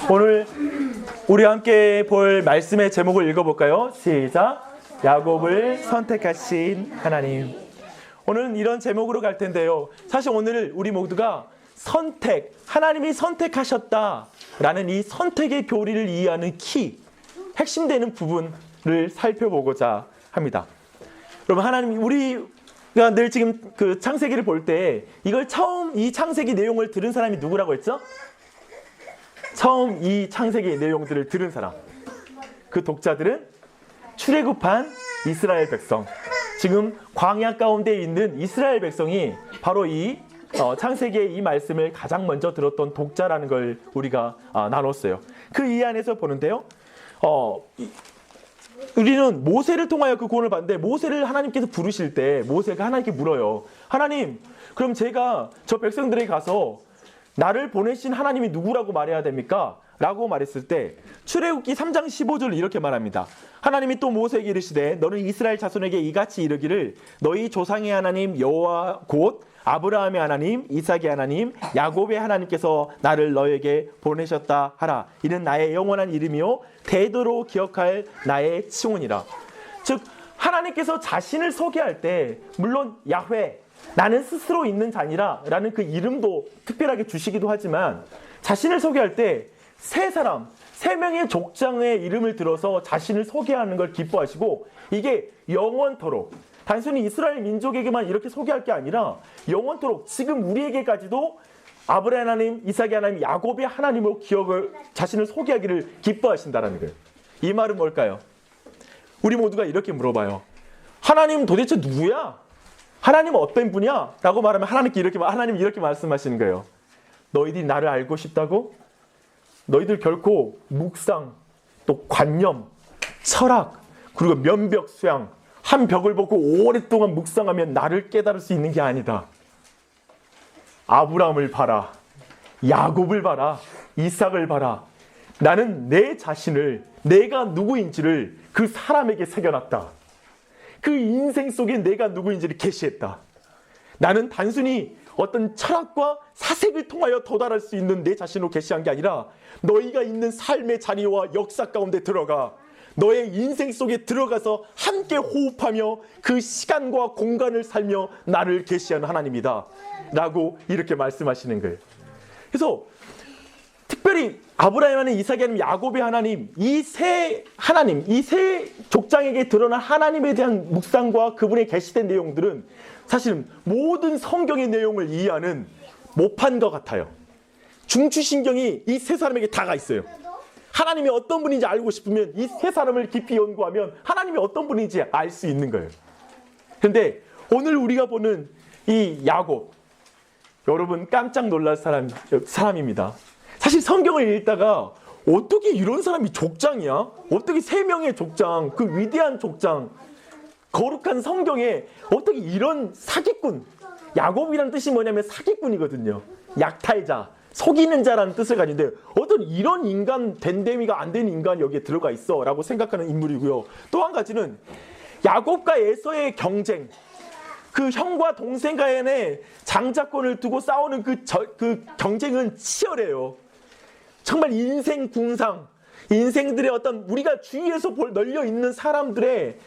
오늘 우리 함께 볼 말씀의 제목을 읽어볼까요? 시작. 야곱을 선택하신 하나님. 오늘은 이런 제목으로 갈 텐데요. 사실 오늘 우리 모두가 선택, 하나님이 선택하셨다라는 이 선택의 교리를 이해하는 핵심되는 부분을 살펴보고자 합니다. 여러분, 하나님, 우리가 늘 지금 그 창세기를 볼 때 이걸 처음 이 창세기 내용을 들은 사람이 누구라고 했죠? 처음 이 창세기 내용들을 들은 사람, 그 독자들은 출애굽한 이스라엘 백성, 지금 광야 가운데 있는 이스라엘 백성이 바로 이 창세기의 이 말씀을 가장 먼저 들었던 독자라는 걸 우리가 나눴어요. 그 이해 안에서 보는데요, 우리는 모세를 통하여 그 구원을 받는데, 모세를 하나님께서 부르실 때 모세가 하나님께 물어요. 하나님, 그럼 제가 저 백성들에게 가서 나를 보내신 하나님이 누구라고 말해야 됩니까? 라고 말했을 때 출애굽기 3장 15절 이렇게 말합니다. 하나님이 또 모세에게 이르시되 너는 이스라엘 자손에게 이같이 이르기를 너희 조상의 하나님 여호와 곧 아브라함의 하나님, 이삭의 하나님, 야곱의 하나님께서 나를 너에게 보내셨다 하라. 이는 나의 영원한 이름이요 대대로 기억할 나의 칭언이라. 즉, 하나님께서 자신을 소개할 때 물론 야훼, 나는 스스로 있는 자니라 라는 그 이름도 특별하게 주시기도 하지만, 자신을 소개할 때 세 명의 족장의 이름을 들어서 자신을 소개하는 걸 기뻐하시고, 이게 영원토록, 단순히 이스라엘 민족에게만 이렇게 소개할 게 아니라 영원토록 지금 우리에게까지도 아브라함 하나님, 이삭의 하나님, 야곱의 하나님으로 자신을 소개하기를 기뻐하신다는 거예요. 이 말은 뭘까요? 우리 모두가 이렇게 물어봐요. 하나님 도대체 누구야? 하나님은 어떤 분이야? 라고 말하면 하나님 이렇게 말씀하시는 거예요. 너희들이 나를 알고 싶다고? 너희들 결코 묵상, 또 관념, 철학, 그리고 면벽 수양, 한 벽을 보고 오랫동안 묵상하면 나를 깨달을 수 있는 게 아니다. 아브라함을 봐라, 야곱을 봐라, 이삭을 봐라. 나는 내 자신을, 내가 누구인지를 그 사람에게 새겨놨다. 그 인생 속에 내가 누구인지를 계시했다. 나는 단순히 어떤 철학과 사색을 통하여 도달할 수 있는 내 자신으로 계시한 게 아니라, 너희가 있는 삶의 자리와 역사 가운데 들어가 너의 인생 속에 들어가서 함께 호흡하며 그 시간과 공간을 살며 나를 계시하는 하나님이다 라고 이렇게 말씀하시는 거예요. 그래서 특별히 아브라함 하나님, 이삭의 하나님, 야곱의 하나님, 이 세 하나님, 이 세 족장에게 드러난 하나님에 대한 묵상과 그분의 계시된 내용들은 사실은 모든 성경의 내용을 이해하는 모판과 같아요. 중추신경이 이 세 사람에게 다가 있어요. 하나님이 어떤 분인지 알고 싶으면 이 세 사람을 깊이 연구하면 하나님이 어떤 분인지 알 수 있는 거예요. 그런데 오늘 우리가 보는 이 야곱, 여러분 깜짝 놀랄 사람입니다. 사실 성경을 읽다가 어떻게 이런 사람이 족장이야? 어떻게 세 명의 족장, 그 위대한 족장, 거룩한 성경에 어떻게 이런 사기꾼, 야곱이라는 뜻이 뭐냐면 사기꾼이거든요. 약탈자, 속이는 자라는 뜻을 가지는데 어떤 이런 인간, 된데미가 안 되는 인간이 여기에 들어가 있어 라고 생각하는 인물이고요. 또 한 가지는 야곱과 에서의 경쟁, 그 형과 동생 간의 장자권을 두고 싸우는 그 경쟁은 치열해요. 정말 인생 궁상, 인생들의 어떤 우리가 주위에서 널려 있는 사람들의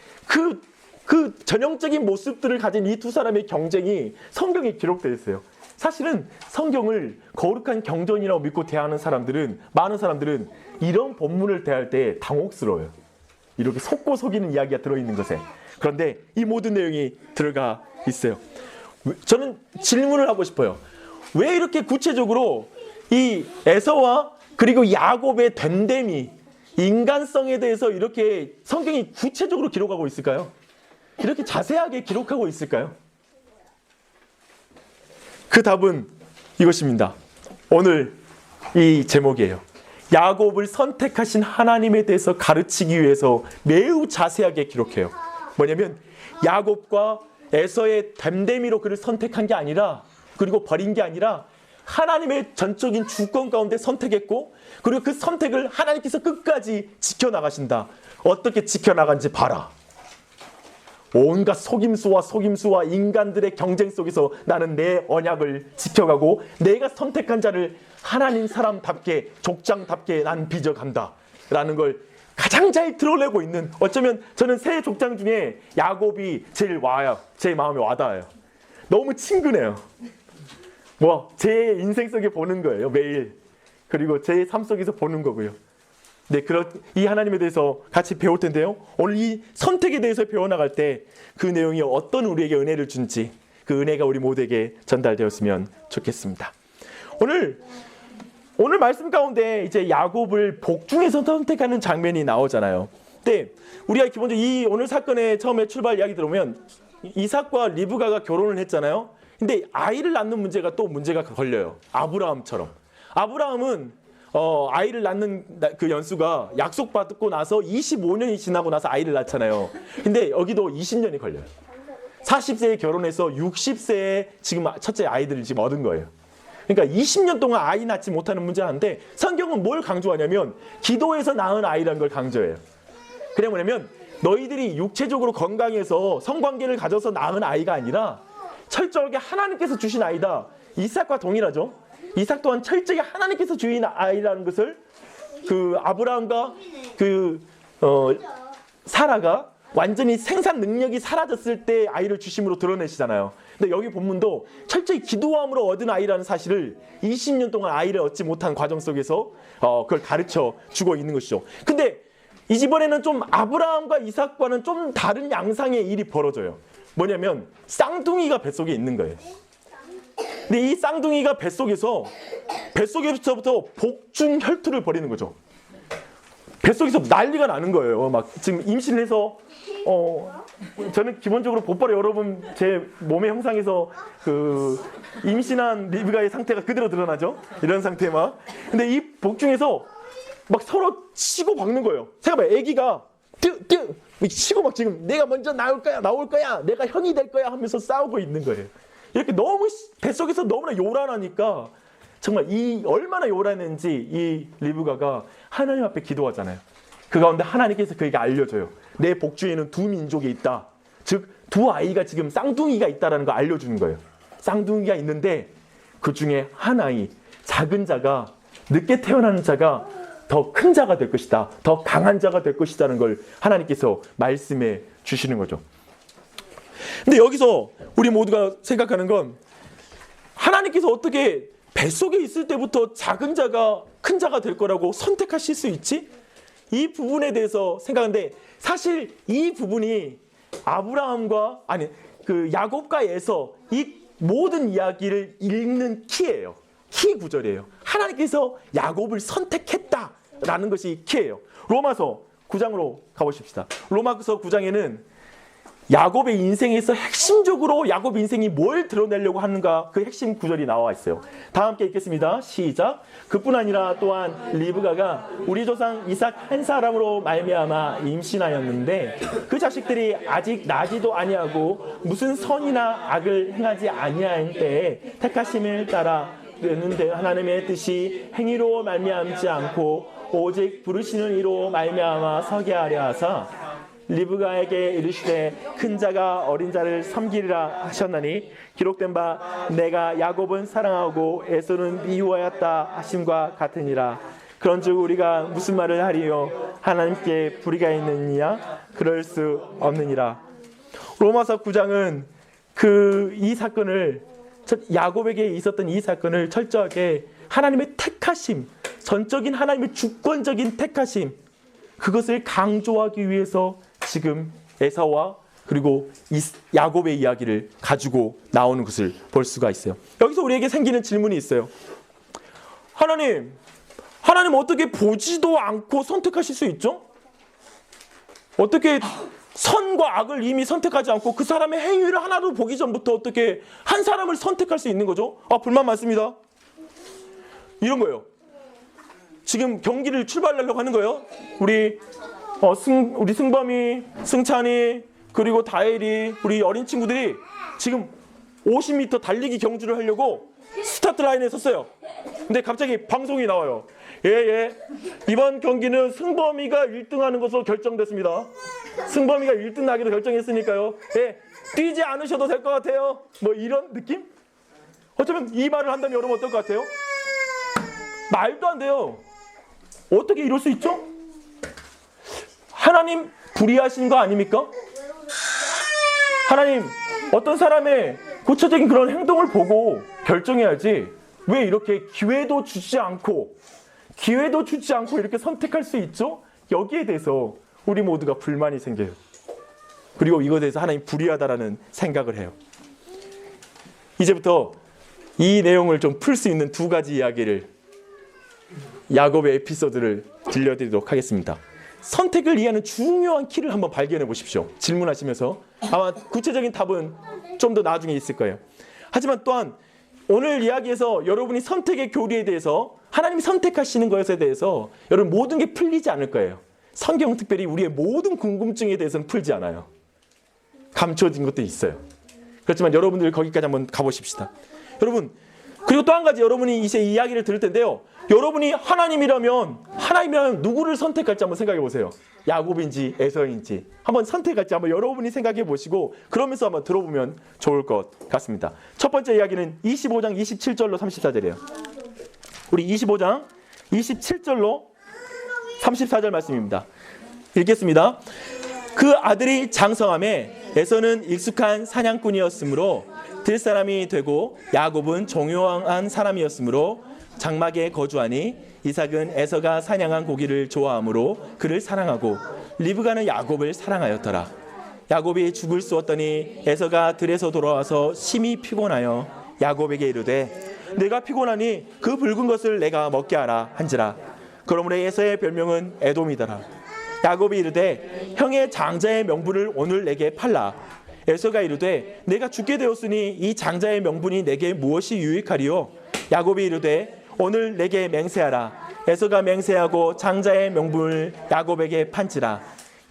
그 전형적인 모습들을 가진 이 두 사람의 경쟁이 성경에 기록되어 있어요. 사실은 성경을 거룩한 경전이라고 믿고 대하는 사람들은, 많은 사람들은 이런 본문을 대할 때 당혹스러워요. 이렇게 속고 속이는 이야기가 들어있는 것에. 그런데 이 모든 내용이 들어가 있어요. 저는 질문을 하고 싶어요. 왜 이렇게 구체적으로 이 에서와 그리고 야곱의 됨됨이, 인간성에 대해서 이렇게 성경이 구체적으로 기록하고 있을까요? 이렇게 자세하게 기록하고 있을까요? 그 답은 이것입니다. 오늘 이 제목이에요. 야곱을 선택하신 하나님에 대해서 가르치기 위해서 매우 자세하게 기록해요. 뭐냐면 야곱과 에서의 됨됨이로 그를 선택한 게 아니라, 그리고 버린 게 아니라 하나님의 전적인 주권 가운데 선택했고, 그리고 그 선택을 하나님께서 끝까지 지켜나가신다. 어떻게 지켜나간지 봐라. 온갖 속임수와 인간들의 경쟁 속에서 나는 내 언약을 지켜가고 내가 선택한 자를 하나님 사람답게 족장답게 난 빚어간다 라는 걸 가장 잘 드러내고 있는, 어쩌면 저는 세 족장 중에 야곱이 제일 와요. 제 마음에 와닿아요. 너무 친근해요. 제 인생 속에 보는 거예요, 매일. 그리고 제 삶 속에서 보는 거고요. 네, 이 하나님에 대해서 같이 배울 텐데요. 오늘 이 선택에 대해서 배워나갈 때 그 내용이 어떤 우리에게 은혜를 준지, 그 은혜가 우리 모두에게 전달되었으면 좋겠습니다. 오늘 말씀 가운데 이제 야곱을 복중에서 선택하는 장면이 나오잖아요. 근데 우리가 기본적으로 이 오늘 사건의 처음에 출발 이야기 들어보면 이삭과 리브가가 결혼을 했잖아요. 근데 아이를 낳는 문제가 또 문제가 걸려요. 아브라함처럼. 아브라함은 아이를 낳는 그 연수가 약속받고 나서 25년이 지나고 나서 아이를 낳잖아요. 근데 여기도 20년이 걸려요. 40세에 결혼해서 60세에 지금 첫째 아이들을 지금 얻은 거예요. 그러니까 20년 동안 아이 낳지 못하는 문제가 한데, 성경은 뭘 강조하냐면 기도해서 낳은 아이라는 걸 강조해요. 그게 뭐냐면 너희들이 육체적으로 건강해서 성관계를 가져서 낳은 아이가 아니라 철저하게 하나님께서 주신 아이다. 이삭과 동일하죠. 이삭 또한 철저히 하나님께서 주신 아이라는 것을 그 아브라함과 사라가 완전히 생산 능력이 사라졌을 때 아이를 주심으로 드러내시잖아요. 근데 여기 본문도 철저히 기도함으로 얻은 아이라는 사실을 20년 동안 아이를 얻지 못한 과정 속에서 그걸 가르쳐 주고 있는 것이죠. 근데 이번에는 좀 아브라함과 이삭과는 좀 다른 양상의 일이 벌어져요. 뭐냐면 쌍둥이가 뱃속에 있는 거예요. 근데 이 쌍둥이가 뱃속에서부터 복중 혈투를 벌이는 거죠. 뱃속에서 난리가 나는 거예요. 막 지금 임신을 해서 저는 기본적으로 곧바로 여러분 제 몸의 형상에서 그 임신한 리브가의 상태가 그대로 드러나죠. 이런 상태 막. 근데 이 복중에서 막 서로 치고 박는 거예요. 생각해봐요. 애기가 치고 막 지금 내가 먼저 나올 거야, 내가 형이 될 거야 하면서 싸우고 있는 거예요. 이렇게 너무 뱃속에서 너무나 요란하니까 정말 얼마나 요란했는지 이 리브가가 하나님 앞에 기도하잖아요. 그 가운데 하나님께서 그에게 알려줘요. 내 복주에는 두 민족이 있다. 즉 두 아이가 지금 쌍둥이가 있다라는 거 알려주는 거예요. 쌍둥이가 있는데 그 중에 한 아이, 작은 자가, 늦게 태어나는 자가 더 큰 자가 될 것이다. 더 강한 자가 될 것이다는 걸 하나님께서 말씀해 주시는 거죠. 근데 여기서 우리 모두가 생각하는 건 하나님께서 어떻게 뱃속에 있을 때부터 작은 자가 큰 자가 될 거라고 선택하실 수 있지? 이 부분에 대해서 생각하는데 사실 이 부분이 야곱과 에서 이 모든 이야기를 읽는 키예요. 키 구절이에요. 하나님께서 야곱을 선택했다라는 것이 키예요. 로마서 9장으로 가보십시다. 로마서 9장에는 야곱의 인생에서 핵심적으로 야곱 인생이 뭘 드러내려고 하는가, 그 핵심 구절이 나와 있어요. 다 함께 읽겠습니다. 시작. 그뿐 아니라 또한 리브가가 우리 조상 이삭 한 사람으로 말미암아 임신하였는데 그 자식들이 아직 나지도 아니하고 무슨 선이나 악을 행하지 아니한 때에 택하심을 따라 되는데 하나님의 뜻이 행위로 말미암지 않고 오직 부르시는 이로 말미암아 서게 하려 하사 리브가에게 이르시되 큰 자가 어린 자를 섬기리라 하셨나니 기록된 바 내가 야곱은 사랑하고 에서는 미워하였다 하심과 같으니라. 그런즉 우리가 무슨 말을 하리요? 하나님께 불의가 있느냐? 그럴 수 없느니라. 로마서 9장은 이 사건을, 야곱에게 있었던 이 사건을 철저하게 하나님의 택하심, 전적인 하나님의 주권적인 택하심, 그것을 강조하기 위해서 지금 에사와 그리고 야곱의 이야기를 가지고 나오는 것을 볼 수가 있어요. 여기서 우리에게 생기는 질문이 있어요. 하나님 어떻게 보지도 않고 선택하실 수 있죠? 어떻게 선과 악을 이미 선택하지 않고 그 사람의 행위를 하나도 보기 전부터 어떻게 한 사람을 선택할 수 있는 거죠? 불만 많습니다. 이런 거예요. 지금 경기를 출발하려고 하는 거예요. 우리 승범이, 승찬이, 그리고 다엘이, 우리 어린 친구들이 지금 50m 달리기 경주를 하려고 스타트 라인에 섰어요. 근데 갑자기 방송이 나와요. 예. 이번 경기는 승범이가 1등하는 것으로 결정됐습니다. 승범이가 1등 나기로 결정했으니까요. 예, 뛰지 않으셔도 될 것 같아요. 뭐 이런 느낌? 어쩌면 이 말을 한다면 여러분 어떨 것 같아요? 말도 안 돼요. 어떻게 이럴 수 있죠? 하나님 불의하신 거 아닙니까? 하나님 어떤 사람의 구체적인 그런 행동을 보고 결정해야지 왜 이렇게 기회도 주지 않고 이렇게 선택할 수 있죠? 여기에 대해서 우리 모두가 불만이 생겨요. 그리고 이거에 대해서 하나님 불의하다라는 생각을 해요. 이제부터 이 내용을 좀 풀 수 있는 두 가지 이야기를, 야곱의 에피소드를 들려드리도록 하겠습니다. 선택을 이해하는 중요한 키를 한번 발견해 보십시오. 질문하시면서 아마 구체적인 답은 좀 더 나중에 있을 거예요. 하지만 또한 오늘 이야기에서 여러분이 선택의 교리에 대해서, 하나님이 선택하시는 것에 대해서 여러분 모든 게 풀리지 않을 거예요. 성경은 특별히 우리의 모든 궁금증에 대해서는 풀지 않아요. 감춰진 것도 있어요. 그렇지만 여러분들 거기까지 한번 가보십시다. 여러분, 그리고 또 한 가지 여러분이 이제 이야기를 들을 텐데요. 여러분이 하나님이라면 누구를 선택할지 한번 생각해 보세요. 야곱인지 에서인지 한번 선택할지 한번 여러분이 생각해 보시고 그러면서 한번 들어보면 좋을 것 같습니다. 첫 번째 이야기는 25장 27절로 34절이에요. 우리 25장 27절로 34절 말씀입니다. 읽겠습니다. 그 아들이 장성함에 에서는 익숙한 사냥꾼이었으므로 들사람이 되고 야곱은 종용한 사람이었으므로 장막에 거주하니 이삭은 에서가 사냥한 고기를 좋아하므로 그를 사랑하고 리브가는 야곱을 사랑하였더라. 야곱이 죽을 쏘았더니 에서가 들에서 돌아와서 심히 피곤하여 야곱에게 이르되 내가 피곤하니 그 붉은 것을 내가 먹게 하라 한지라. 그러므로 에서의 별명은 에돔이더라. 야곱이 이르되 형의 장자의 명분을 오늘 내게 팔라. 에서가 이르되 내가 죽게 되었으니 이 장자의 명분이 내게 무엇이 유익하리요? 야곱이 이르되 오늘 내게 맹세하라. 에서가 맹세하고 장자의 명분을 야곱에게 판지라.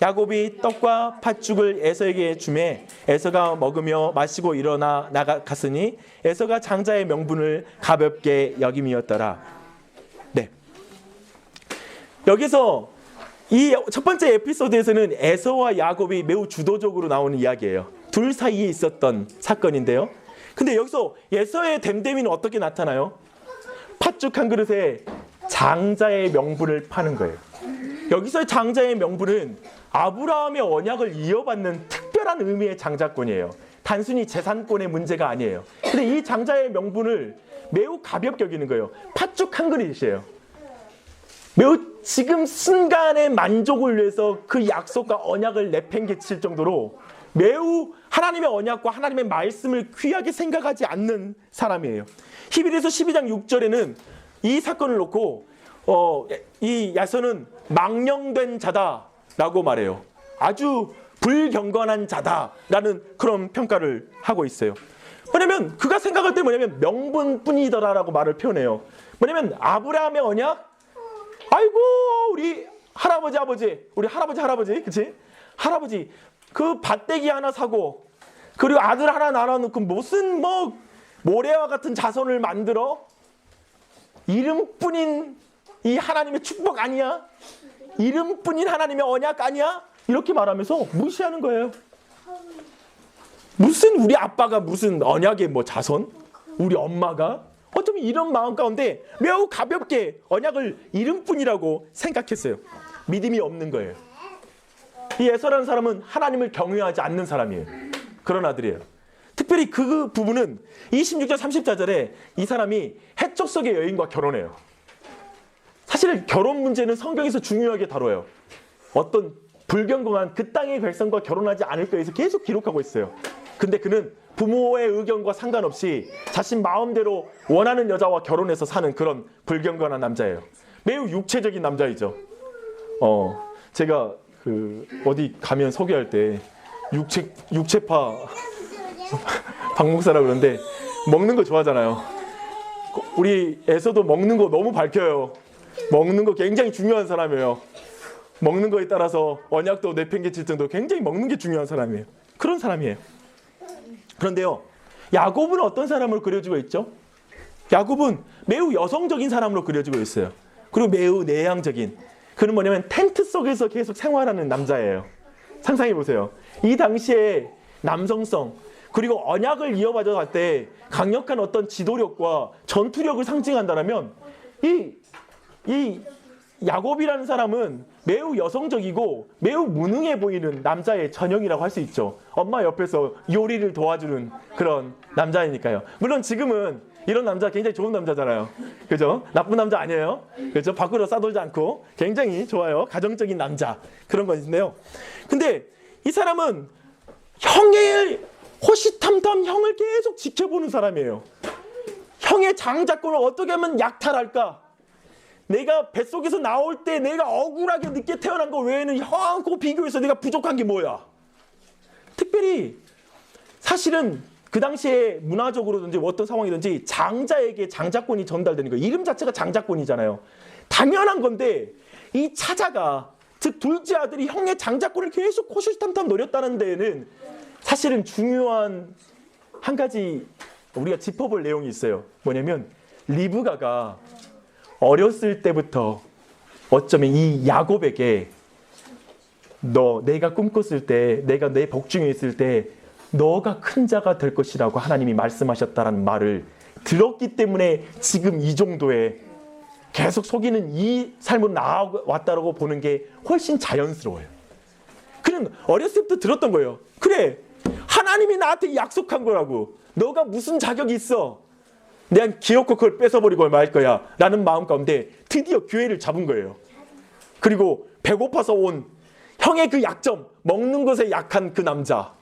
야곱이 떡과 팥죽을 에서에게 주매 에서가 먹으며 마시고 일어나 나갔으니 에서가 장자의 명분을 가볍게 여김이었더라. 네. 여기서 이 첫 번째 에피소드에서는 에서와 야곱이 매우 주도적으로 나오는 이야기예요. 둘 사이에 있었던 사건인데요. 근데 여기서 에서의 됨됨이는 어떻게 나타나요? 팥죽 한 그릇에 장자의 명분을 파는 거예요. 여기서 장자의 명분은 아브라함의 언약을 이어받는 특별한 의미의 장자권이에요. 단순히 재산권의 문제가 아니에요. 근데 이 장자의 명분을 매우 가볍게 여기는 거예요. 팥죽 한 그릇이에요. 매우 지금 순간의 만족을 위해서 그 약속과 언약을 내팽개칠 정도로 매우 하나님의 언약과 하나님의 말씀을 귀하게 생각하지 않는 사람이에요. 히브리서 12장 6절에는 이 사건을 놓고 이 야서는 망령된 자다라고 말해요. 아주 불경건한 자다라는 그런 평가를 하고 있어요. 뭐냐면 그가 생각할 때 뭐냐면 명분뿐이더라라고 말을 표현해요. 뭐냐면 아브라함의 언약, 아이고 우리 할아버지 그치? 할아버지 그 밭대기 하나 사고 그리고 아들 하나 낳아놓고 무슨 모래와 같은 자손을 만들어? 이름뿐인 이 하나님의 축복 아니야? 이름뿐인 하나님의 언약 아니야? 이렇게 말하면서 무시하는 거예요. 무슨 우리 아빠가 무슨 언약의 자손? 우리 엄마가? 어쩌면 이런 마음 가운데 매우 가볍게 언약을 이름뿐이라고 생각했어요. 믿음이 없는 거예요. 이 에서라는 사람은 하나님을 경외하지 않는 사람이에요. 그런 아들이에요. 특별히 그 부분은 26절 34절에 이 사람이 해적석의 여인과 결혼해요. 사실 결혼 문제는 성경에서 중요하게 다뤄요. 어떤 불경건한 그 땅의 백성과 결혼하지 않을 거에서 계속 기록하고 있어요. 근데 그는 부모의 의견과 상관없이 자신 마음대로 원하는 여자와 결혼해서 사는 그런 불경건한 남자예요. 매우 육체적인 남자이죠. 제가 어디 가면 소개할 때 육체파 박목사라고 그러는데 먹는 거 좋아하잖아요. 우리 애서도 먹는 거 너무 밝혀요. 먹는 거 굉장히 중요한 사람이에요. 먹는 거에 따라서 언약도 내팽개칠 정도로 굉장히 먹는 게 중요한 사람이에요. 그런 사람이에요. 그런데요, 야곱은 어떤 사람으로 그려지고 있죠? 야곱은 매우 여성적인 사람으로 그려지고 있어요. 그리고 매우 내향적인, 그는 뭐냐면 텐트 속에서 계속 생활하는 남자예요. 상상해 보세요. 이 당시에 남성성 그리고 언약을 이어받아 갈 때 강력한 어떤 지도력과 전투력을 상징한다면 이 야곱이라는 사람은 매우 여성적이고 매우 무능해 보이는 남자의 전형이라고 할 수 있죠. 엄마 옆에서 요리를 도와주는 그런 남자이니까요. 물론 지금은 이런 남자 굉장히 좋은 남자잖아요. 그죠? 나쁜 남자 아니에요. 그죠? 밖으로 싸돌지 않고 굉장히 좋아요. 가정적인 남자. 그런 것인데요. 근데 이 사람은 형의 호시탐탐 형을 계속 지켜보는 사람이에요. 형의 장자권을 어떻게 하면 약탈할까? 내가 뱃속에서 나올 때 내가 억울하게 늦게 태어난 거 외에는 형하고 비교해서 내가 부족한 게 뭐야? 특별히 사실은 그 당시에 문화적으로든지 어떤 상황이든지 장자에게 장자권이 전달되는 거예요. 이름 자체가 장자권이잖아요. 당연한 건데 이 차자가, 즉 둘째 아들이 형의 장자권을 계속 호시탐탐 노렸다는 데에는 사실은 중요한 한 가지 우리가 짚어볼 내용이 있어요. 뭐냐면 리브가가 어렸을 때부터 어쩌면 이 야곱에게 내가 꿈꿨을 때, 내가 내 복중에 있을 때 너가 큰 자가 될 것이라고 하나님이 말씀하셨다는 말을 들었기 때문에 지금 이 정도의 계속 속이는 이 삶으로 나아왔다고 보는 게 훨씬 자연스러워요. 그는 어렸을 때부터 들었던 거예요. 그래, 하나님이 나한테 약속한 거라고. 너가 무슨 자격이 있어? 내가 기어코 그걸 뺏어버리고 말 거야 라는 마음 가운데 드디어 기회를 잡은 거예요. 그리고 배고파서 온 형의 그 약점, 먹는 것에 약한 그 남자,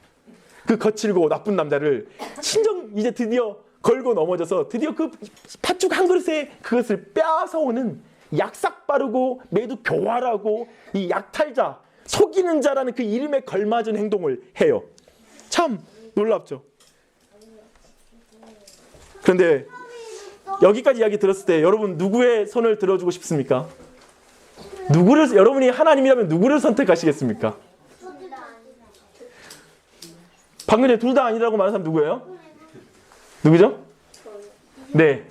그 거칠고 나쁜 남자를 친정 이제 드디어 걸고 넘어져서 드디어 그 팥죽 한 그릇에 그것을 빼앗아오는 약삭 빠르고 매도 교활하고 이 약탈자, 속이는 자라는 그 이름에 걸맞은 행동을 해요. 참 놀랍죠. 그런데 여기까지 이야기 들었을 때 여러분 누구의 손을 들어주고 싶습니까? 여러분이 하나님이라면 누구를 선택하시겠습니까? 방금 전에 둘 다 아니라고 말한 사람 누구예요? 누구죠? 네.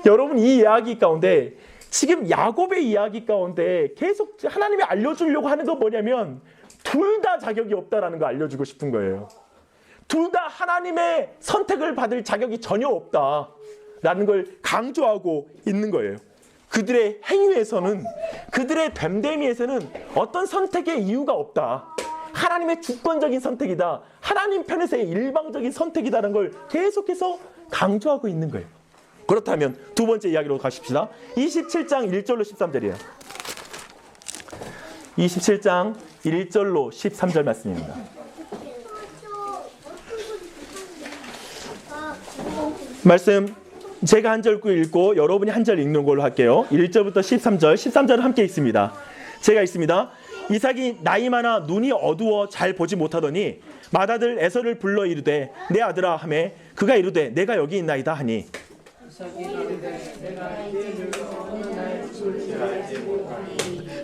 여러분 이 이야기 가운데 지금 야곱의 이야기 가운데 계속 하나님이 알려주려고 하는 건 뭐냐면 둘 다 자격이 없다라는 거 알려주고 싶은 거예요. 둘 다 하나님의 선택을 받을 자격이 전혀 없다라는 걸 강조하고 있는 거예요. 그들의 행위에서는, 그들의 됨됨이에서는 어떤 선택의 이유가 없다. 하나님의 주권적인 선택이다. 하나님 편에서의 일방적인 선택이다라는 걸 계속해서 강조하고 있는 거예요. 그렇다면 두 번째 이야기로 가십시다. 27장 1절로 13절이에요. 27장 1절로 13절 말씀입니다. 말씀 제가 한 절 읽고 여러분이 한 절 읽는 걸로 할게요. 1절부터 13절, 13절은 함께 읽습니다. 제가 읽습니다. 이삭이 나이 많아 눈이 어두워 잘 보지 못하더니 맏아들 에서를 불러 이르되 내 아들아 하매 그가 이르되 내가 여기 있나이다 하니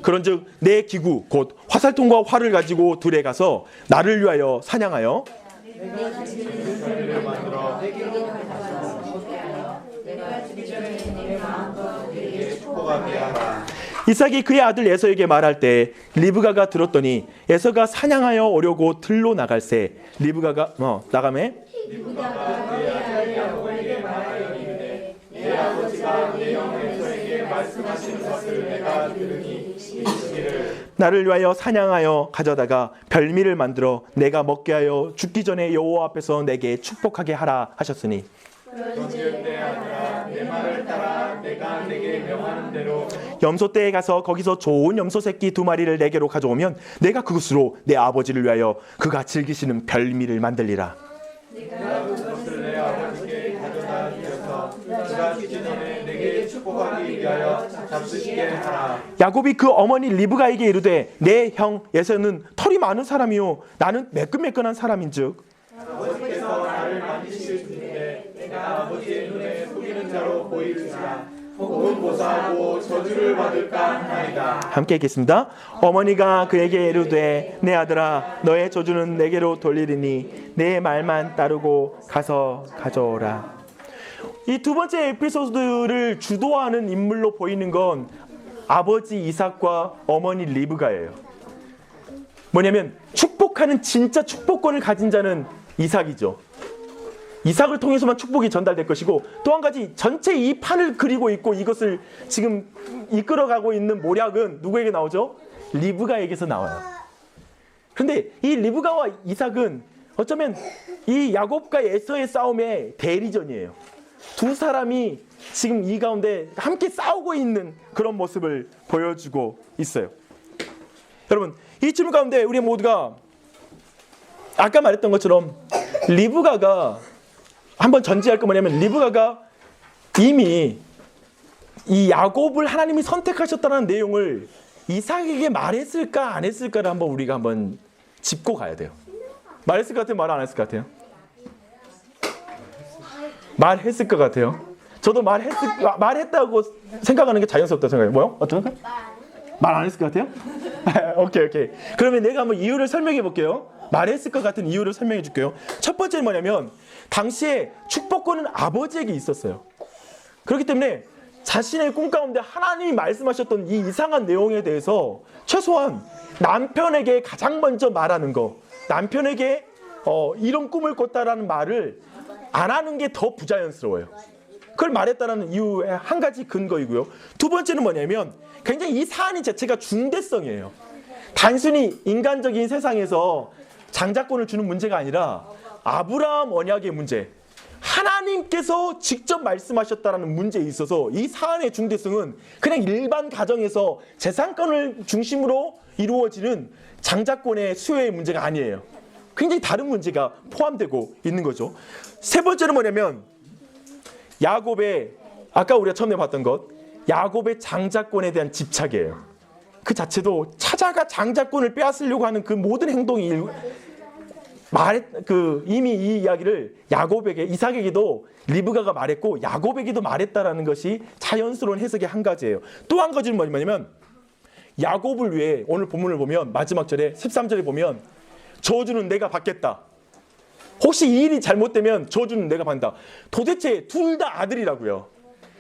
그런즉 내 기구 곧 화살통과 활을 가지고 들에 가서 나를 위하여 사냥하여 이삭이 그의 아들 에서에게 말할 때 리브가가 들었더니 에서가 사냥하여 오려고 들로 나갈새 리브가가 나가매 내 아버지가 내 형 에서에게 말씀하시는 것을 내가 들으니 나를 위하여 사냥하여 가져다가 별미를 만들어 내가 먹게 하여 죽기 전에 여호와 앞에서 내게 축복하게 하라 하셨으니 그런즉 내 아들아 내 말을 따라 내가 내게 명하는 대로 염소떼에 가서 거기서 좋은 염소 새끼 2마리를 내게로 가져오면 내가 그것으로 내 아버지를 위하여 그가 즐기시는 별미를 만들리라. 내가 그것을 내 아버지께 가져다 드려서 그가 죽기 전에 내게 축복하기 위하여 잡수시게 하라. 야곱이 그 어머니 리브가에게 이르되 내 형 에서는 털이 많은 사람이요 나는 매끈매끈한 사람인즉 아버지께서 나를 만지실 분인데 내가 아버지의 눈에 속이는 자로 보일지라 혹은 보사하고 저주를 받을까 하나이다. 함께 읽겠습니다. 어머니가 그에게 이르되 내 아들아 너의 저주는 내게로 돌리리니 내 말만 따르고 가서 가져오라. 이 두 번째 에피소드를 주도하는 인물로 보이는 건 아버지 이삭과 어머니 리브가예요. 뭐냐면 축복하는 진짜 축복권을 가진 자는 이삭이죠. 이삭을 통해서만 축복이 전달될 것이고, 또 한 가지 전체 이 판을 그리고 있고 이것을 지금 이끌어가고 있는 모략은 누구에게 나오죠? 리브가에게서 나와요. 그런데 이 리브가와 이삭은 어쩌면 이 야곱과 에서의 싸움의 대리전이에요. 두 사람이 지금 이 가운데 함께 싸우고 있는 그런 모습을 보여주고 있어요. 여러분, 이 질문 가운데 우리 모두가 아까 말했던 것처럼 리브가가 한번 전제할 거 뭐냐면, 리브가가 이미 이 야곱을 하나님이 선택하셨다는 내용을 이삭에게 말했을까 안 했을까를 우리가 한번 짚고 가야 돼요. 말했을 것 같아요? 말 안 했을 것 같아요? 말했을 것 같아요. 저도 말했다고 생각하는 게 자연스럽다고 생각해요. 뭐요? 어떤 거? 말 안 했을 것 같아요? 오케이. 그러면 내가 한번 이유를 설명해 볼게요. 말했을 것 같은 이유를 설명해 줄게요. 첫 번째는 뭐냐면, 당시에 축복권은 아버지에게 있었어요. 그렇기 때문에 자신의 꿈 가운데 하나님이 말씀하셨던 이 이상한 내용에 대해서 최소한 남편에게 가장 먼저 말하는 거, 남편에게 이런 꿈을 꿨다라는 말을 안 하는 게 더 부자연스러워요. 그걸 말했다는 이유의 한 가지 근거이고요. 두 번째는 뭐냐면, 굉장히 이 사안이 자체가 중대성이에요. 단순히 인간적인 세상에서 장자권을 주는 문제가 아니라 아브라함 언약의 문제, 하나님께서 직접 말씀하셨다는 문제에 있어서 이 사안의 중대성은 그냥 일반 가정에서 재산권을 중심으로 이루어지는 장자권의 수요의 문제가 아니에요. 굉장히 다른 문제가 포함되고 있는 거죠. 세 번째는 뭐냐면, 야곱의, 아까 우리가 처음에 봤던 것, 야곱의 장자권에 대한 집착이에요. 그 자체도 찾아가 장자권을 빼앗으려고 하는 그 모든 행동이 이미 이 이야기를 야곱에게, 이삭에게도 리브가가 말했고 야곱에게도 말했다라는 것이 자연스러운 해석의 한 가지예요. 또 한 가지는 뭐냐면, 야곱을 위해 오늘 본문을 보면 마지막 절에 13절에 보면 저주는 내가 받겠다. 혹시 이 일이 잘못되면 저주는 내가 받는다. 도대체 둘 다 아들이라고요.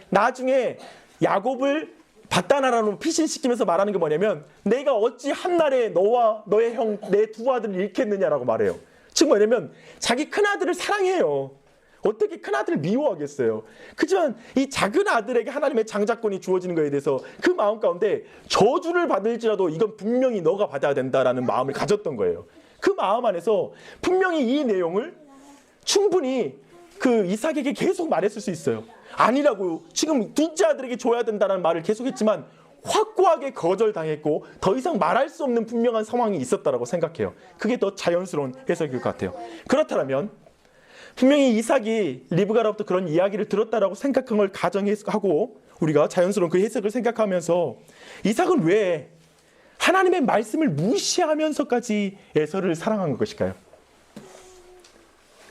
나중에 야곱을 바다나라로 피신시키면서 말하는 게 뭐냐면, 내가 어찌 한날에 너와 너의 형 내 두 아들을 잃겠느냐라고 말해요. 즉 뭐냐면, 자기 큰아들을 사랑해요. 어떻게 큰아들을 미워하겠어요. 그렇지만 이 작은 아들에게 하나님의 장자권이 주어지는 것에 대해서 그 마음 가운데 저주를 받을지라도 이건 분명히 너가 받아야 된다라는 마음을 가졌던 거예요. 그 마음 안에서 분명히 이 내용을 충분히 그 이삭에게 계속 말했을 수 있어요. 아니라고, 지금 둘째 아들에게 줘야 된다는 말을 계속했지만 확고하게 거절당했고 더 이상 말할 수 없는 분명한 상황이 있었다라고 생각해요. 그게 더 자연스러운 해석일 것 같아요. 그렇다면 분명히 이삭이 리브가로부터 그런 이야기를 들었다라고 생각한 걸 가정하고 우리가 자연스러운 그 해석을 생각하면서, 이삭은 왜 하나님의 말씀을 무시하면서까지 에서를 사랑한 것일까요?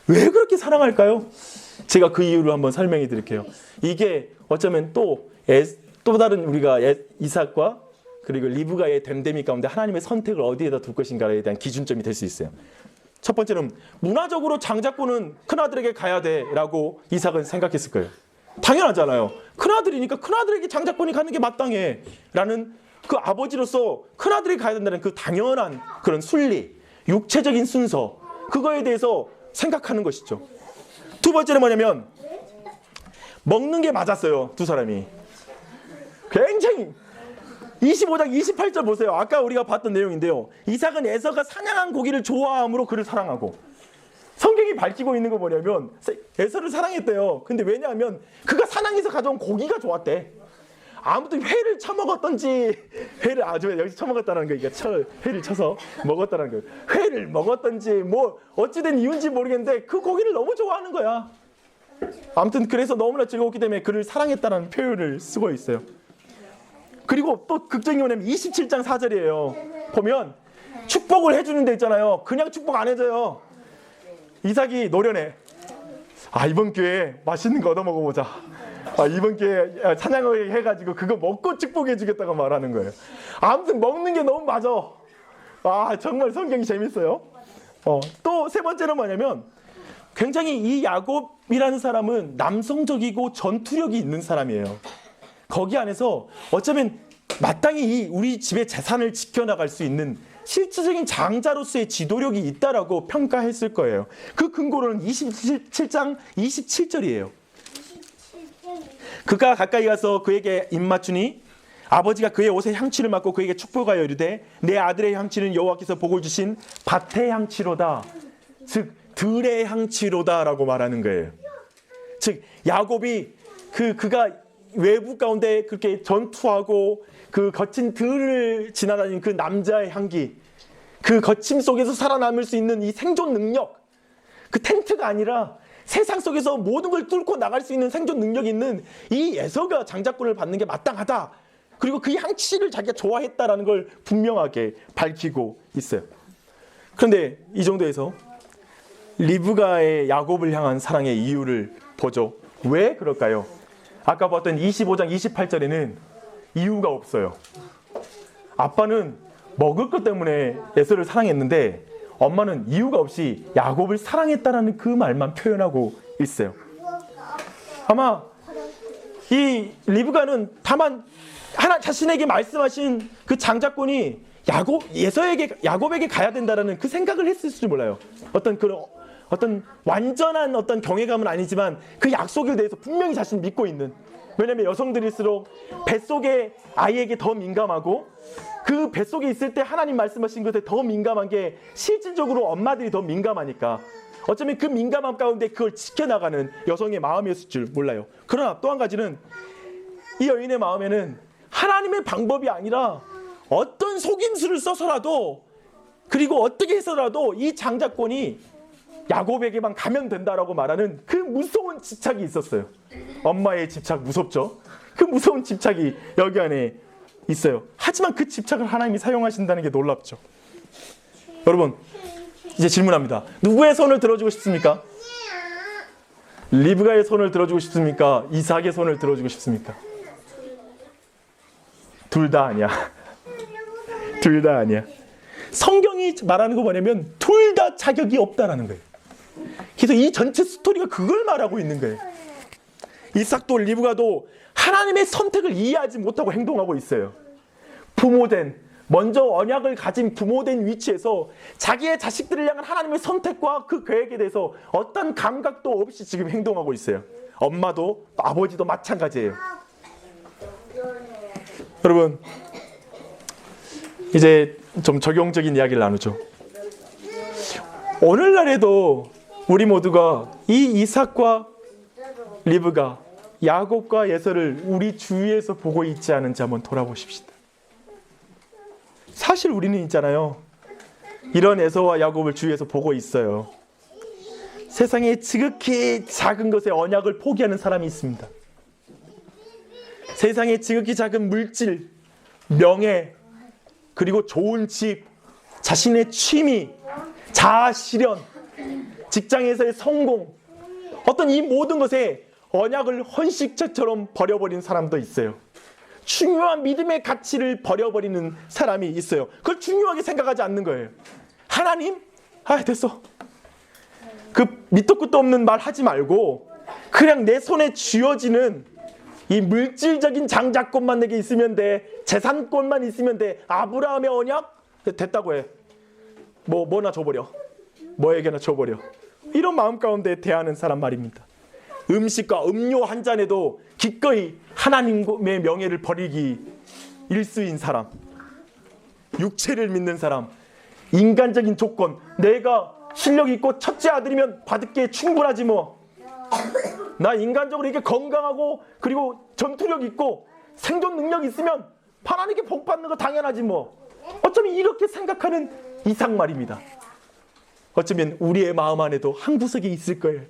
왜 그렇게 사랑할까요? 제가 그 이유를 한번 설명해 드릴게요. 이게 어쩌면 또 다른 우리가 이삭과 그리고 리브가의 됨됨이 가운데 하나님의 선택을 어디에다 둘 것인가에 대한 기준점이 될 수 있어요. 첫 번째는 문화적으로 장자권은 큰아들에게 가야 돼라고 이삭은 생각했을 거예요. 당연하잖아요. 큰아들이니까 큰아들에게 장자권이 가는 게 마땅해 라는 그 아버지로서 큰아들이 가야 된다는 그 당연한 그런 순리, 육체적인 순서, 그거에 대해서 생각하는 것이죠. 두 번째는 뭐냐면, 먹는 게 맞았어요. 두 사람이 굉장히 25장 28절 보세요. 아까 우리가 봤던 내용인데요. 이삭은 에서가 사냥한 고기를 좋아함으로 그를 사랑하고, 성경이 밝히고 있는 거 뭐냐면 에서를 사랑했대요. 근데 왜냐하면 그가 사냥해서 가져온 고기가 좋았대. 아무튼 회를 쳐먹었던지, 회를 아주 여기서 쳐먹었다는 거, 회를 쳐서 먹었다는 거, 회를 먹었던지 뭐 어찌된 이유인지 모르겠는데 그 고기를 너무 좋아하는 거야. 아무튼 그래서 너무나 즐거웠기 때문에 그를 사랑했다는 표현을 쓰고 있어요. 그리고 또 극적인 게 뭐냐면 27장 4절이에요. 보면 축복을 해주는 데 있잖아요. 그냥 축복 안 해줘요. 이삭이 노련해. 이번 기회에 맛있는 거 얻어 먹어보자. 이번 기회에 사냥을 해가지고 그거 먹고 축복해 주겠다고 말하는 거예요. 아무튼 먹는 게 너무 맞아. 정말 성경이 재밌어요. 또 세 번째는 뭐냐면, 굉장히 이 야곱이라는 사람은 남성적이고 전투력이 있는 사람이에요. 거기 안에서 어쩌면 마땅히 우리 집의 재산을 지켜나갈 수 있는 실질적인 장자로서의 지도력이 있다라고 평가했을 거예요. 그 근거로는 27장 27절이에요. 그가 가까이 가서 그에게 입맞추니 아버지가 그의 옷에 향취를 맡고 그에게 축복하여 이르되 내 아들의 향취는 여호와께서 복을 주신 밭의 향취로다. 즉 들의 향취로다라고 말하는 거예요. 즉 야곱이 그가 외부 가운데 그렇게 전투하고 그 거친 들을 지나다니는 그 남자의 향기, 그 거침 속에서 살아남을 수 있는 이 생존 능력, 그 텐트가 아니라 세상 속에서 모든 걸 뚫고 나갈 수 있는 생존 능력이 있는 이 에서가 장자권을 받는 게 마땅하다. 그리고 그 향취를 자기가 좋아했다라는 걸 분명하게 밝히고 있어요. 그런데 이 정도에서 리브가의 야곱을 향한 사랑의 이유를 보죠. 왜 그럴까요? 아까 봤던 25장 28절에는 이유가 없어요. 아빠는 먹을 것 때문에 에서를 사랑했는데 엄마는 이유가 없이 야곱을 사랑했다라는 그 말만 표현하고 있어요. 아마 이 리브가는 다만 하나 자신에게 말씀하신 그 장자권이 야곱에게 가야 된다라는 그 생각을 했을지 몰라요. 어떤 완전한 어떤 경외감은 아니지만 그 약속에 대해서 분명히 자신 믿고 있는. 왜냐하면 여성들일수록 뱃속의 아이에게 더 민감하고 그 뱃속에 있을 때 하나님 말씀하신 것에 더 민감한 게 실질적으로 엄마들이 더 민감하니까 어쩌면 그 민감함 가운데 그걸 지켜나가는 여성의 마음이었을 줄 몰라요. 그러나 또 한 가지는 이 여인의 마음에는 하나님의 방법이 아니라 어떤 속임수를 써서라도 그리고 어떻게 해서라도 이 장자권이 야곱에게만 가면 된다라고 말하는 그 무서운 집착이 있었어요. 엄마의 집착 무섭죠? 그 무서운 집착이 여기 안에 있어요. 하지만 그 집착을 하나님이 사용하신다는 게 놀랍죠. 여러분 이제 질문합니다. 누구의 손을 들어주고 싶습니까? 리브가의 손을 들어주고 싶습니까? 이삭의 손을 들어주고 싶습니까? 둘 다 아니야. 둘 다 아니야. 성경이 말하는 거 뭐냐면 둘 다 자격이 없다라는 거예요. 그래서 이 전체 스토리가 그걸 말하고 있는 거예요. 이삭도 리브가도 하나님의 선택을 이해하지 못하고 행동하고 있어요. 먼저 언약을 가진 부모된 위치에서 자기의 자식들을 향한 하나님의 선택과 그 계획에 대해서 어떤 감각도 없이 지금 행동하고 있어요. 엄마도 아버지도 마찬가지예요. 여러분 이제 좀 적용적인 이야기를 나누죠. 오늘날에도 우리 모두가 이 이삭과 리브가 야곱과 에서를 우리 주위에서 보고 있지 않은지 한번 돌아보십시다. 사실 우리는 있잖아요. 이런 에서와 야곱을 주위에서 보고 있어요. 세상에 지극히 작은 것에 언약을 포기하는 사람이 있습니다. 세상에 지극히 작은 물질, 명예, 그리고 좋은 집, 자신의 취미, 자아 실현, 직장에서의 성공, 어떤 이 모든 것에 언약을 헌식처럼 버려버린 사람도 있어요. 중요한 믿음의 가치를 버려버리는 사람이 있어요. 그걸 중요하게 생각하지 않는 거예요. 하나님? 됐어. 그 밑도 끝도 없는 말 하지 말고 그냥 내 손에 쥐어지는 이 물질적인 장자권만 내게 있으면 돼. 재산권만 있으면 돼. 아브라함의 언약? 됐다고 해. 뭐나 줘버려. 뭐에게나 줘버려. 이런 마음 가운데 대하는 사람 말입니다. 음식과 음료 한 잔에도 기꺼이 하나님의 명예를 버리기 일수인 사람, 육체를 믿는 사람, 인간적인 조건, 내가 실력 있고 첫째 아들이면 받을게 충분하지 뭐. 나 인간적으로 이렇게 건강하고 그리고 전투력 있고 생존 능력 있으면 하나님께 복 받는 거 당연하지 뭐. 어쩌면 이렇게 생각하는 이상 말입니다. 어쩌면 우리의 마음 안에도 한 구석에 있을 거예요.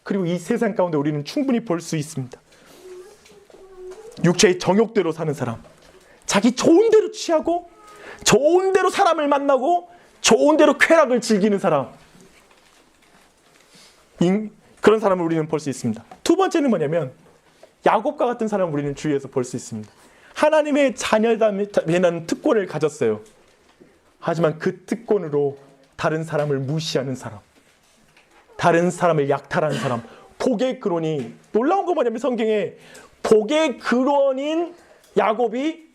그리고 이 세상 가운데 우리는 충분히 볼 수 있습니다. 육체의 정욕대로 사는 사람, 자기 좋은 대로 취하고 좋은 대로 사람을 만나고 좋은 대로 쾌락을 즐기는 사람, 그런 사람을 우리는 볼 수 있습니다. 두 번째는 뭐냐면 야곱과 같은 사람을 우리는 주위에서 볼 수 있습니다. 하나님의 자녀라는 특권을 가졌어요. 하지만 그 특권으로 다른 사람을 무시하는 사람, 다른 사람을 약탈하는 사람. 복의 근원이 놀라운 거 뭐냐면 성경에 복의 근원인 야곱이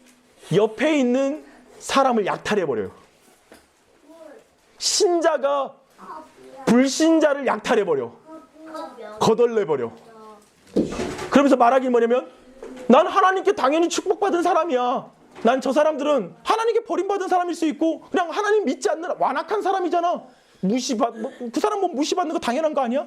옆에 있는 사람을 약탈해버려요. 신자가 불신자를 약탈해버려. 거덜내버려. 그러면서 말하기 뭐냐면 난 하나님께 당연히 축복받은 사람이야. 난 저 사람들은 하나님께 버림받은 사람일 수 있고 그냥 하나님 믿지 않는 완악한 사람이잖아. 그 사람 뭐 무시받는 거 당연한 거 아니야?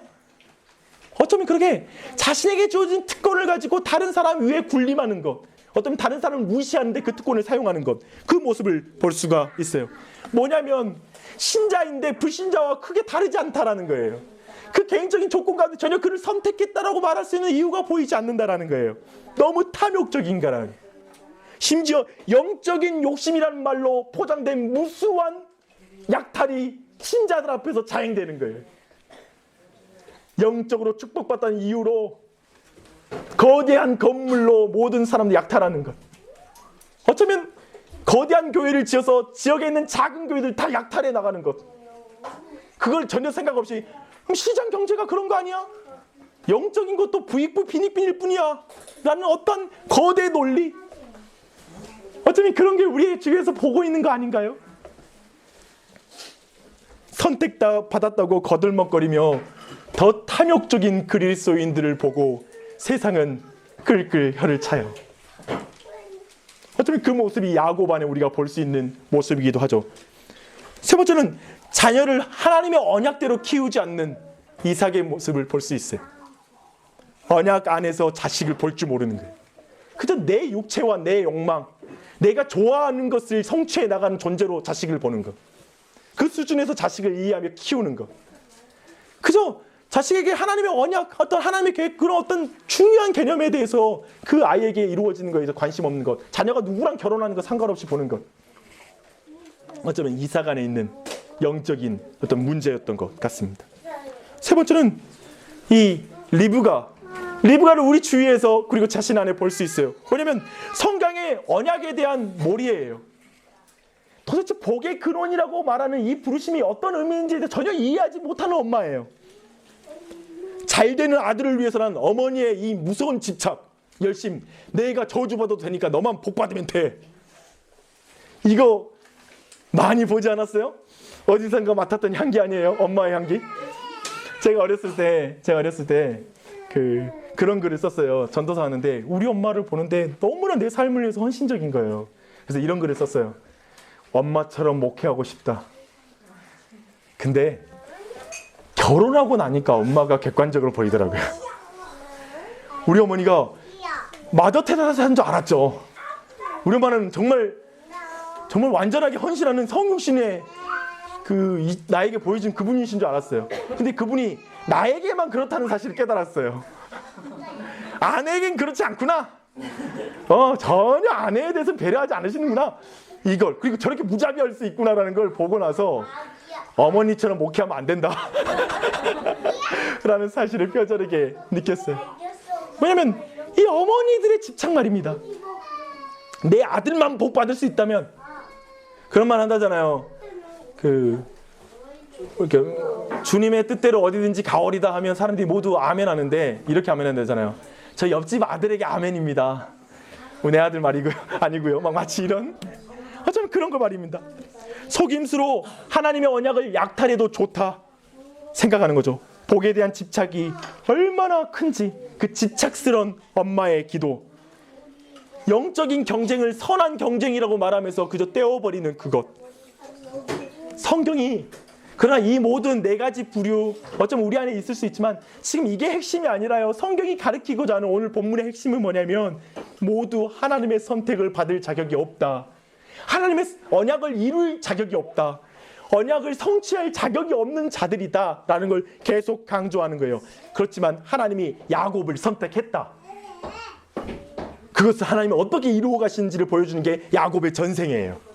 어쩌면 그렇게 자신에게 주어진 특권을 가지고 다른 사람 위에 군림하는 것, 어쩌면 다른 사람을 무시하는데 그 특권을 사용하는 것, 그 모습을 볼 수가 있어요. 뭐냐면 신자인데 불신자와 크게 다르지 않다라는 거예요. 그 개인적인 조건 가운데 전혀 그를 선택했다라고 말할 수 있는 이유가 보이지 않는다라는 거예요. 너무 탐욕적인가라는, 심지어 영적인 욕심이라는 말로 포장된 무수한 약탈이 신자들 앞에서 자행되는 거예요. 영적으로 축복받다는 이유로 거대한 건물로 모든 사람들 약탈하는 것. 어쩌면 거대한 교회를 지어서 지역에 있는 작은 교회들 다 약탈해 나가는 것. 그걸 전혀 생각 없이 그럼 시장 경제가 그런 거 아니야? 영적인 것도 부익부 빈익빈일 뿐이야 라는 어떤 거대 논리. 어쩌면 그런 게 우리의 주위에서 보고 있는 거 아닌가요? 선택받았다고 거들먹거리며 더 탐욕적인 그리스도인들을 보고 세상은 끌끌 혀를 차요. 어쩌면 그 모습이 야곱 안에 우리가 볼 수 있는 모습이기도 하죠. 세 번째는 자녀를 하나님의 언약대로 키우지 않는 이삭의 모습을 볼 수 있어요. 언약 안에서 자식을 볼 줄 모르는 거예요. 그저 내 육체와 내 욕망, 내가 좋아하는 것을 성취해 나가는 존재로 자식을 보는 것. 그 수준에서 자식을 이해하며 키우는 것. 그저 자식에게 하나님의 언약, 어떤 하나님의 계획, 그런 어떤 중요한 개념에 대해서 그 아이에게 이루어지는 것에 관심 없는 것. 자녀가 누구랑 결혼하는 것 상관없이 보는 것. 어쩌면 이삭 안에 있는 영적인 어떤 문제였던 것 같습니다. 세 번째는 이 리브가를 우리 주위에서 그리고 자신 안에 볼 수 있어요. 왜냐하면 성경의 언약에 대한 몰이에요. 도대체 복의 근원이라고 말하는 이 부르심이 어떤 의미인지 전혀 이해하지 못하는 엄마예요. 잘 되는 아들을 위해서는 어머니의 이 무서운 집착, 열심, 내가 저주받아도 되니까 너만 복받으면 돼. 이거 많이 보지 않았어요? 어디선가 맡았던 향기 아니에요? 엄마의 향기? 제가 어렸을 때 그런 글을 썼어요. 전도서 하는데 우리 엄마를 보는데 너무나 내 삶을 위해서 헌신적인 거예요. 그래서 이런 글을 썼어요. 엄마처럼 목회하고 싶다. 근데 결혼하고 나니까 엄마가 객관적으로 보이더라고요. 우리 어머니가 마더 테레사인 줄 알았죠. 우리 엄마는 정말 완전하게 헌신하는 성육신의 나에게 보여준 그분이신 줄 알았어요. 근데 그분이 나에게만 그렇다는 사실을 깨달았어요. 아내에겐 그렇지 않구나. 전혀 아내에 대해서 배려하지 않으시는구나. 이걸, 그리고 저렇게 무자비할 수 있구나라는 걸 보고 나서 어머니처럼 목회하면 안 된다 라는 사실을 뼈저리게 느꼈어요. 왜냐면 이 어머니들의 집착 말입니다. 내 아들만 복 받을 수 있다면, 그런 말 한다잖아요. 이렇게 주님의 뜻대로 어디든지 가오리다 하면 사람들이 모두 아멘 하는데 이렇게 아멘 한다잖아요. 저 옆집 아들에게 아멘입니다. 내 아들 말이고요. 아니고요. 막 마치 이런, 어쩌면 그런 거 말입니다. 속임수로 하나님의 언약을 약탈해도 좋다 생각하는 거죠. 복에 대한 집착이 얼마나 큰지, 그 집착스러운 엄마의 기도, 영적인 경쟁을 선한 경쟁이라고 말하면서 그저 떼어버리는 그것. 성경이, 그러나 이 모든 네 가지 부류, 어쩌면 우리 안에 있을 수 있지만 지금 이게 핵심이 아니라요. 성경이 가르치고자 하는 오늘 본문의 핵심은 뭐냐면 모두 하나님의 선택을 받을 자격이 없다. 하나님의 언약을 이룰 자격이 없다. 언약을 성취할 자격이 없는 자들이다 라는 걸 계속 강조하는 거예요. 그렇지만 하나님이 야곱을 선택했다. 그것을 하나님이 어떻게 이루어 가시는지를 보여주는 게 야곱의 전생이에요.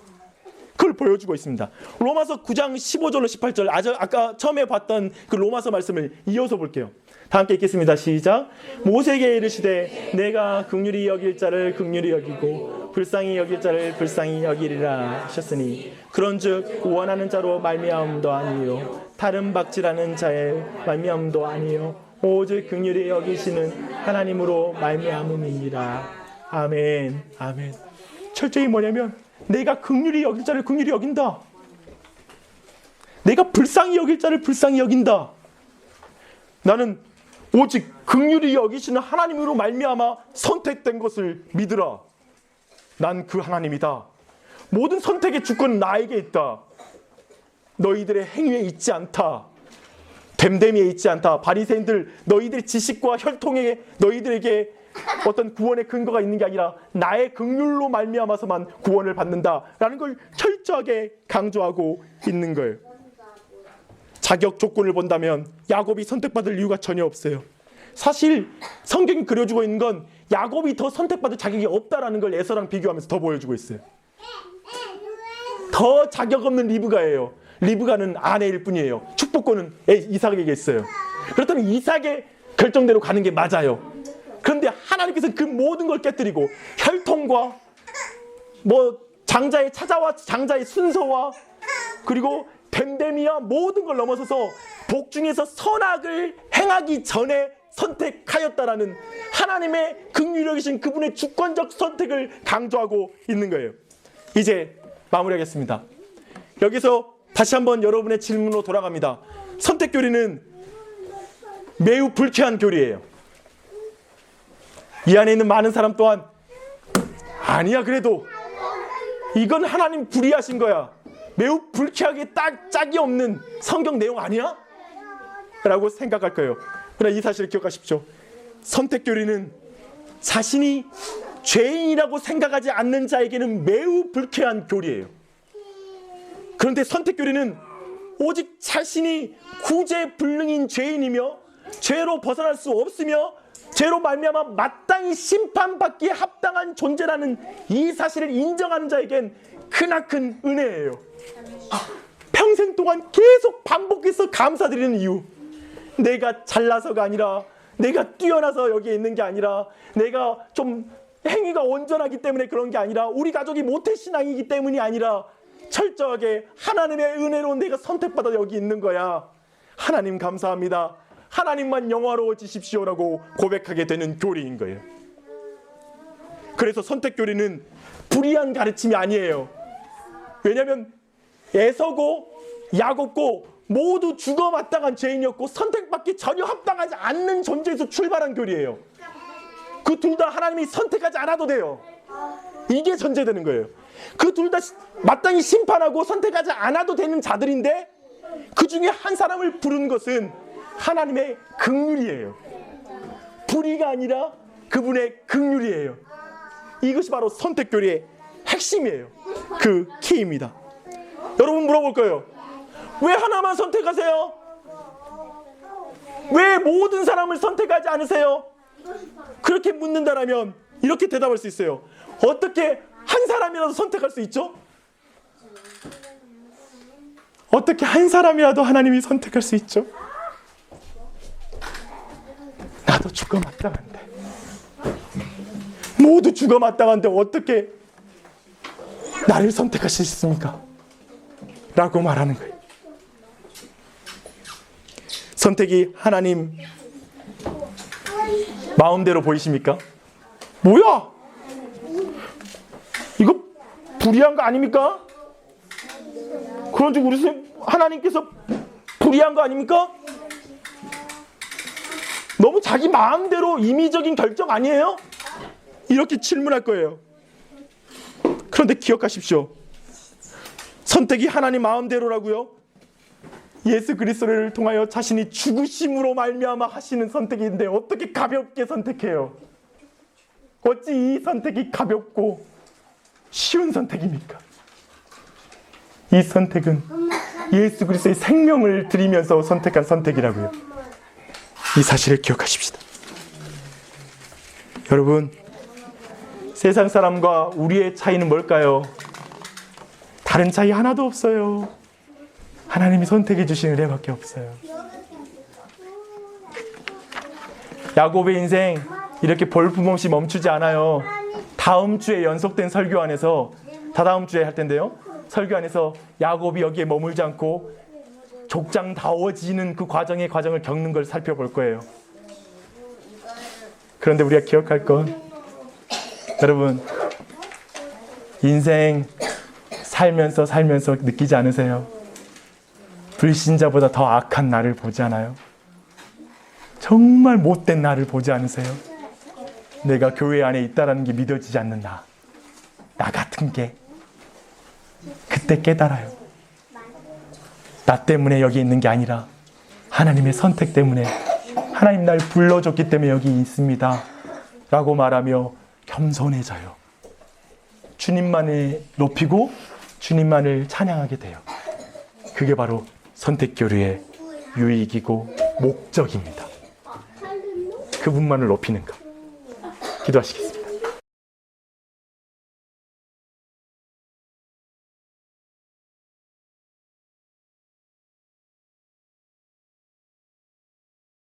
그걸 보여주고 있습니다. 로마서 9장 15절로 18절, 아까 처음에 봤던 그 로마서 말씀을 이어서 볼게요. 다 함께 읽겠습니다. 시작. 모세에게 이르시되 내가 긍휼히 여길 자를 긍휼히 여기고 불쌍히 여길 자를 불쌍히 여기리라 하셨으니 그런즉 원하는 자로 말미암음도 아니요 다른 박질하는 자의 말미암도 아니요 오직 긍휼히 여기시는 하나님으로 말미암음이니라. 아멘. 아멘. 철저히 뭐냐면 내가 긍휼히 여길 자를 긍휼히 여긴다. 내가 불쌍히 여길 자를 불쌍히 여긴다. 나는 오직 긍휼히 여기시는 하나님으로 말미암아 선택된 것을 믿으라. 난 그 하나님이다. 모든 선택의 주권은 나에게 있다. 너희들의 행위에 있지 않다. 됨됨이에 있지 않다. 바리새인들 너희들의 지식과 혈통에 너희들에게 어떤 구원의 근거가 있는 게 아니라 나의 긍휼로 말미암아서만 구원을 받는다라는 걸 철저하게 강조하고 있는 거예요. 자격 조건을 본다면 야곱이 선택받을 이유가 전혀 없어요. 사실 성경이 그려주고 있는 건 야곱이 더 선택받을 자격이 없다라는 걸 에서랑 비교하면서 더 보여주고 있어요. 더 자격 없는 리브가예요. 리브가는 아내일 뿐이에요. 축복권은 이삭에게 있어요. 그렇다면 이삭의 결정대로 가는 게 맞아요. 그런데 하나님께서는 그 모든 걸 깨뜨리고 혈통과 장자의 찾아와 장자의 순서와 그리고 됨됨이와 모든 걸 넘어서서 복중에서 선악을 행하기 전에 선택하였다라는 하나님의 긍휼히 여기신 그분의 주권적 선택을 강조하고 있는 거예요. 이제 마무리하겠습니다. 여기서 다시 한번 여러분의 질문으로 돌아갑니다. 선택 교리는 매우 불쾌한 교리예요. 이 안에 있는 많은 사람 또한 아니야 그래도 이건 하나님 불의하신 거야. 매우 불쾌하게 짝이 없는 성경 내용 아니야? 라고 생각할 거예요. 그러나 이 사실을 기억하십시오. 선택 교리는 자신이 죄인이라고 생각하지 않는 자에게는 매우 불쾌한 교리예요. 그런데 선택 교리는 오직 자신이 구제불능인 죄인이며 죄로 벗어날 수 없으며 죄로 말미암아 마땅히 심판받기에 합당한 존재라는 이 사실을 인정하는 자에겐 크나큰 은혜예요. 평생 동안 계속 반복해서 감사드리는 이유, 내가 잘나서가 아니라 내가 뛰어나서 여기에 있는 게 아니라 내가 좀 행위가 온전하기 때문에 그런 게 아니라 우리 가족이 모태신앙이기 때문이 아니라 철저하게 하나님의 은혜로 내가 선택받아 여기 있는 거야. 하나님 감사합니다. 하나님만 영화로워지십시오라고 고백하게 되는 교리인 거예요. 그래서 선택 교리는 불의한 가르침이 아니에요. 왜냐하면 에서고 야곱고 모두 죽어 마땅한 죄인이었고 선택받기 전혀 합당하지 않는 존재에서 출발한 교리예요. 그 둘 다 하나님이 선택하지 않아도 돼요. 이게 전제되는 거예요. 그 둘 다 마땅히 심판하고 선택하지 않아도 되는 자들인데 그 중에 한 사람을 부른 것은 하나님의 긍휼이에요. 불의가 아니라 그분의 긍휼이에요. 이것이 바로 선택교리의 핵심이에요. 그 키입니다. 여러분 물어볼 거예요. 왜 하나만 선택하세요? 왜 모든 사람을 선택하지 않으세요? 그렇게 묻는다라면 이렇게 대답할 수 있어요. 어떻게 한 사람이라도 선택할 수 있죠? 어떻게 한 사람이라도 하나님이 선택할 수 있죠? 나도 죽어 마땅한데, 모두 죽어 마땅한데 어떻게 나를 선택할 수 있습니까? 라고 말하는 거예요. 선택이 하나님 마음대로 보이십니까? 뭐야? 이거 불의한 거 아닙니까? 그런지 우리 하나님께서 불의한 거 아닙니까? 너무 자기 마음대로 임의적인 결정 아니에요? 이렇게 질문할 거예요. 그런데 기억하십시오. 선택이 하나님 마음대로라고요? 예수 그리스도를 통하여 자신이 죽으심으로 말미암아 하시는 선택인데 어떻게 가볍게 선택해요? 어찌 이 선택이 가볍고 쉬운 선택입니까? 이 선택은 예수 그리스도의 생명을 드리면서 선택한 선택이라고요. 이 사실을 기억하십시다. 여러분, 세상 사람과 우리의 차이는 뭘까요? 다른 차이 하나도 없어요. 하나님이 선택해 주신 은혜밖에 없어요. 야곱의 인생 이렇게 볼품없이 멈추지 않아요. 다음 주에 연속된 설교 안에서, 다다음 주에 할 텐데요, 설교 안에서 야곱이 여기에 머물지 않고 족장다워지는 그 과정을 겪는 걸 살펴볼 거예요. 그런데 우리가 기억할 건, 여러분, 인생 살면서 느끼지 않으세요? 불신자보다 더 악한 나를 보지 않아요? 정말 못된 나를 보지 않으세요? 내가 교회 안에 있다는 게 믿어지지 않는 나 같은 게 그때 깨달아요. 나 때문에 여기 있는 게 아니라 하나님의 선택 때문에, 하나님 날 불러줬기 때문에 여기 있습니다 라고 말하며 겸손해져요. 주님만을 높이고 주님만을 찬양하게 돼요. 그게 바로 선택교류의 유익이고 목적입니다. 그분만을 높이는 것. 기도하시겠습니다.